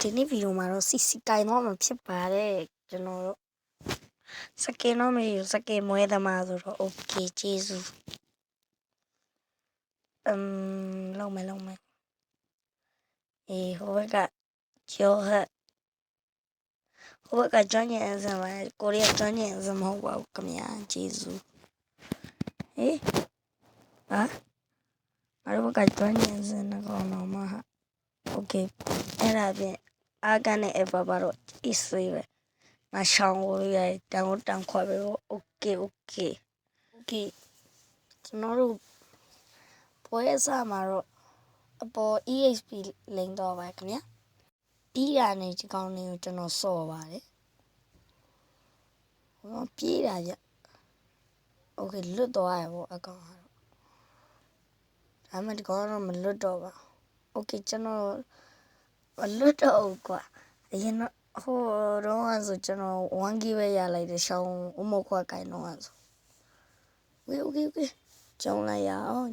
ဒီနေ့ဗီဒီယိုမှာတော့စီကိုင်တော့မှဖြစ်ပါတယ်ကျွန်တော်တို့စကင်တော့မရှိဘူးစကင်မွဲသမားဆိုတော့ okay ကျေးဇူးလုံးမယ်ဟိုဘက်ကကျော်ဟက်ဟိုဘက်ကကျွမ်းကျင်အစမ်းပါကိုရီးယားကျွမ်းကျင်အစမ်းမဟုတ်ပါဘူးခင်ဗျာကျေးဇူးဟာအဲ့ဘက်ကကျွမ်းကျင်အစမ်းကတော့တော့မှokay အဲ့ဒါဖြင့်အာကန်နဲ့အဘဘာတော့အစ်စေးပဲငါရှောင်းလို့ရတောင်းခွဲပဲ okay ကျွန်တော်တို့ပွဲစားမှာတော့အပေါ် EXP လိန်တော့ပါခင်ဗျာပြီးတာနဲ့ဒီကောင်းလေးကိုကျွန်တော်စော်ပါတယ်ဟောပြေးတာကြokay လွတ်သွားရပေါ့အကောင်ကတော့ဒါမှဒီကောင်တော့မလွတ်တော့ပါokay ကျွန်တော်မလွတ်တော့ဘူးကွာအရင်ဟိုတော့ဆိုကျွန်တော် 1GB ပဲရလိုက်တယ်ရှောင်းအမခွာကိုင်တော့ဆိုokay ကျောင်းလိုက်ရအောင်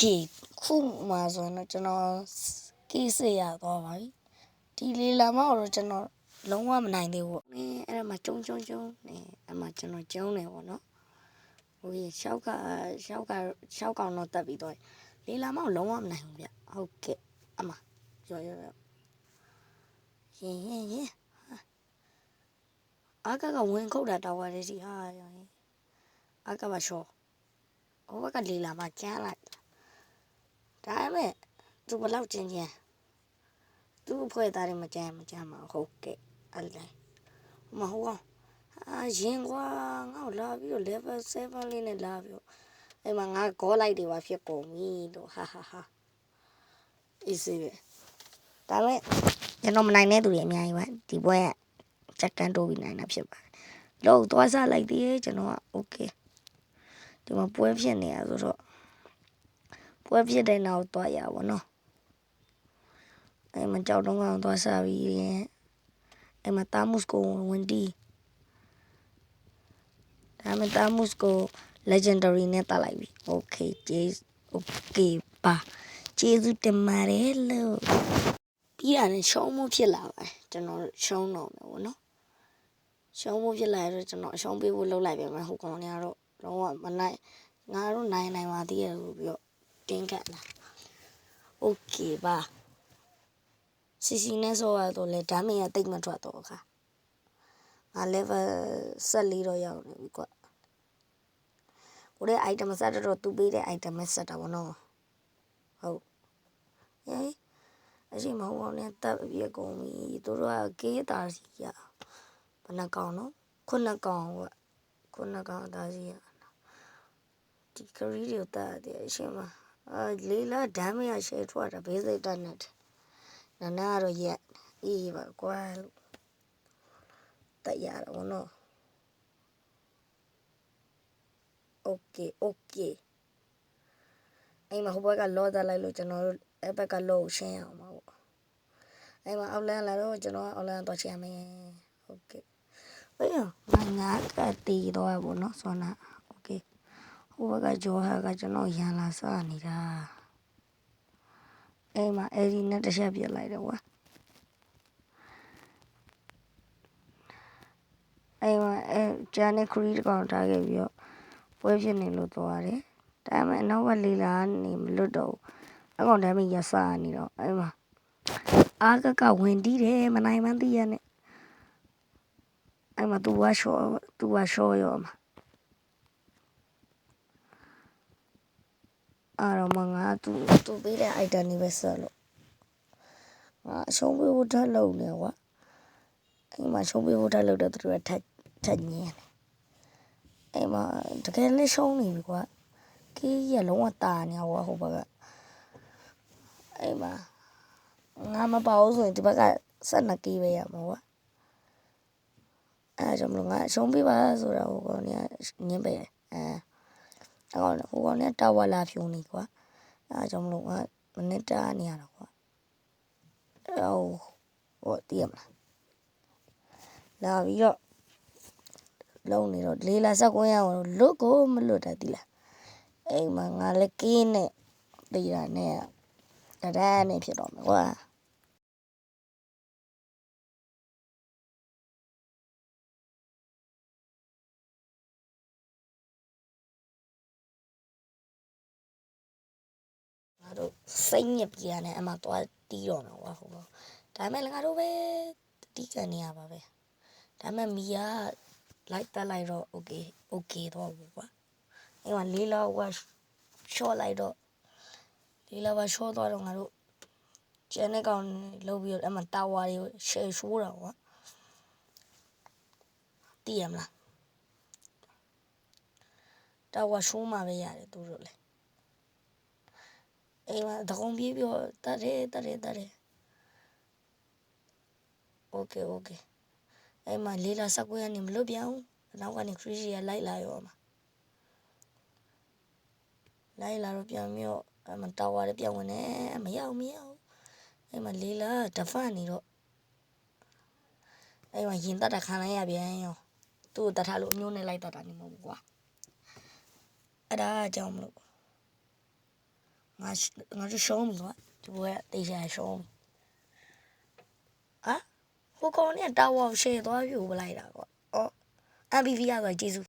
Okay ခုမှဆိုတော့ကျွန်တော်ကိစ္စရသွားပါပြီဒီလေးလာမတော့ကျွန်တော်လုံးဝမနိုင်သေးဘူးအဲ့ဒါမှကျုံနေအဲ့မှာကျွန်တော်ကျုံနေပေါ့နော်ဟိုရှောက်ကောင်တော့တက်ပြီးတော့လေးလာမတော့လုံးဝမနိုင်ဘူးဗျဟုတ်ကဲ့အမရောရင်အာကဝင်ခုတ်တာတောက်ရတယ်စီဟာအာကပါရှောဟိုဘက်ကလေးလာမကျန်းလိုက်ဒါပေမဲ့သူဘလောက်ကျင်းသူ့ဖွဲ့သားတွေမကြမ်းမှာဟုတ်ကဲ့အဲ့ဒါမဟုတ်ရင်ကွာငါ့လာပြီးတော့ level 7လေးနဲ့လာပြီးတော့အဲ့မှာငါဂေါ်လိုက်တွေပါဖြစ်ကုန်ပြီလို့ဟာအေးစေးပဲဒါပေမဲ့ကျွန်တော်မနိုင်တဲ့သူတွေအများကြီးပဲဒီပွဲကစက္ကန့်တိုးပြီးနိုင်တာဖြစ်ပါတယ်လို့သွားစားလိုက်သေးကျွန်တော်က okay ဒီမှာပွဲဖြစ်နေရဆိုတော့ပွဲဖြစ်တဲ့နောက်သွားရပါတော့အဲ့မှာကြောက်တော့ကောင်သွားစားပြီးအဲ့မှာတာမုစကိုဝင်တီးဒါမှတာမုစကို legendary နဲ့တက်လိုက်ပြီ okay ပါကျေးဇူးတင်ပါတယ်လို့ပြီးတာနဲ့ရှုံးမှုဖြစ်လာပါတယ်ကျွန်တော်ရှုံးတော့မယ်ပေါ့နော်ရှုံးမှုဖြစ်လာတော့ကျွန်တော်အရှုံးပေးဖို့လုပ်လိုက်ပြန်မယ်ဟိုကောင်တွေကတော့လုံးဝမနိုင်ငါတို့နိုင်ပါသေးတယ်လို့ပြီးတော့တင်းကတ်လာokay ပါစီနဲ့ဆိုရတော့လေဒါမင်းကတိတ်မထွက်တော့ခါငါ level 14တော့ရောက်နေပြီကွာကိုတဲ့ item ဆက်တော့သူပေးတဲ့ item ဆက်တာပေါ့နော်ဟုတ်အရှိမဟုတ်အောင်နဲ့တပ်ပြကုန်ပြီသူတို့ကကေးတာစီရဘယ်နှကောင်နော်ခုနှစ်ကောင်တာစီရဒီခရီးတွေတာတဲ့အရှိမလေးလာဒမ်းမရရှယ်ထွက်တာဘေးစိတ်တက်နေတယ်နာကတော့ရက်အေးပါကွာလို့ တက်ရတာဗောနော်โอเคအဲ့မှာဟိုဘက်ကလောတက်လိုက်လို့ကျွန်တော်တို့အဲ့ဘက်ကလောကိုရှင်းရအောင်ပါဗောအဲ့မှာအောက်လန်းလာတော့ကျွန်တော်အောက်လန်းတော့ရှင်းမယ်โอเคဘယ်ရောငါကတီးတော့ဗောနော်ဆိုနာโอเคဟိုဘက်ကဂျောဟာကကျွန်တော်ရန်လာစားနေတာအဲ့မှာအဲ့ဒီနဲ့တစ်ချက်ပြလိုက်တော့ကွာအဲ့မှာဂျန်နဲ့ခရီးတကောင်ထားခဲ့ပြီးတော့ပွဲဖြစ်နေလို့သွားတယ်ဒါပေမဲ့အနောက်ကလီလာနေမလွတ်တော့အကောင်တမ်းမရစားနေတော့အဲ့မှာအားကဝင်တီးတယ်မနိုင်မှန်းသိရနဲ့အဲ့မှာသူကရှော့ရောမှာအဲ့တော့မငါသူပေးတဲ့ item တွေပဲဆက်လို့ငါရှုံးပေးဖို့ထပ်လုပ်နေကွာအဲ့မှာရှုံးပေးဖို့ထပ်လုပ်တဲ့သူတွေကထပ်ညင်းအဲ့မှာတကယ်လည်းရှုံးနေပြီကွာကေးရလုံးဝတာနေကွာဟိုဘက်ကအဲ့မှာငါမပါဘူးဆိုရင်ဒီဘက်က12ကေးပဲရမှာကွာအဲ့ကြောင့်မလို့ငါရှုံးပေးပါဆိုတာဟိုကောင်ကညင်းပေးတယ်အဲ့ကောင်ဟိုကောင်ကတာဝါလာဖြူနေကွာအဲ့ကြောင့်မလို့ငါမနစ်တာနေရတာကွာဟိုတည်ရမလားလာပြီးတော့လုံးနေတော့လေးလာဆက်ကွင်းရအောင်လွတ်ကိုမလွတ်တာတည်လားအိမ်မှာငါလည်းကင်းနဲ့တည်တာနဲ့တရမ်းနဲ့ဖြစ်တော့မှာကွာငါတို့စိတ်ညစ်ပြန်တယ်အမှသွားတီးတော့မှာကွာဟိုဒါပေမဲ့ငါတို့ပဲတီးကန်နေရပါပဲဒါပေမဲ့မီယာလိုက်တက်လိုက်တော့โอเคတော့ဘူးကွာအဲ့မှာလေးလောက်ကရှော့လိုက်တော့လေးလောက်ကရှော့သွားတော့ငါတို့ကျန်တဲ့ကောင်လုံးပြီးတော့အဲ့မှာတာဝါတွေရှယ်ရှိုးတာကွာတည်ရမလားတာဝါရှိုးမှပဲရတယ်သူတို့လေအဲ့မှာတကုံပြေးပြီးတော့တတ်โอเคအဲ့မှာလေးလာစကွေးကနေမလွတ်ပြန်ဘူးနောက်ကနေခရစ်စီကလိုက်လာရောမှာလိုက်လာတော့ပြန်ပြီးတော့အဲ့မှာတာဝါတွေပြန်ဝင်နေမရအောင်အဲ့မှာလေးလာတဖတ်နေတော့အဲ့မှာရင်တက်တာခံလိုက်ရပြန်ရောသူ့ကိုတထားလို့အမျိုးနဲ့လိုက်တက်တာနေမဟုတ်ဘူးကွာအဲ့ဒါကြောင့်မလို့ငါတို့ရှုံးပြီကွာဒီဘက်ကတေချာရှုံးဟိုကောင်နဲ့တာဝါရှယ်သွားပြိုပလိုက်တာကွာအော် MVP ရသွားကျေးဇူး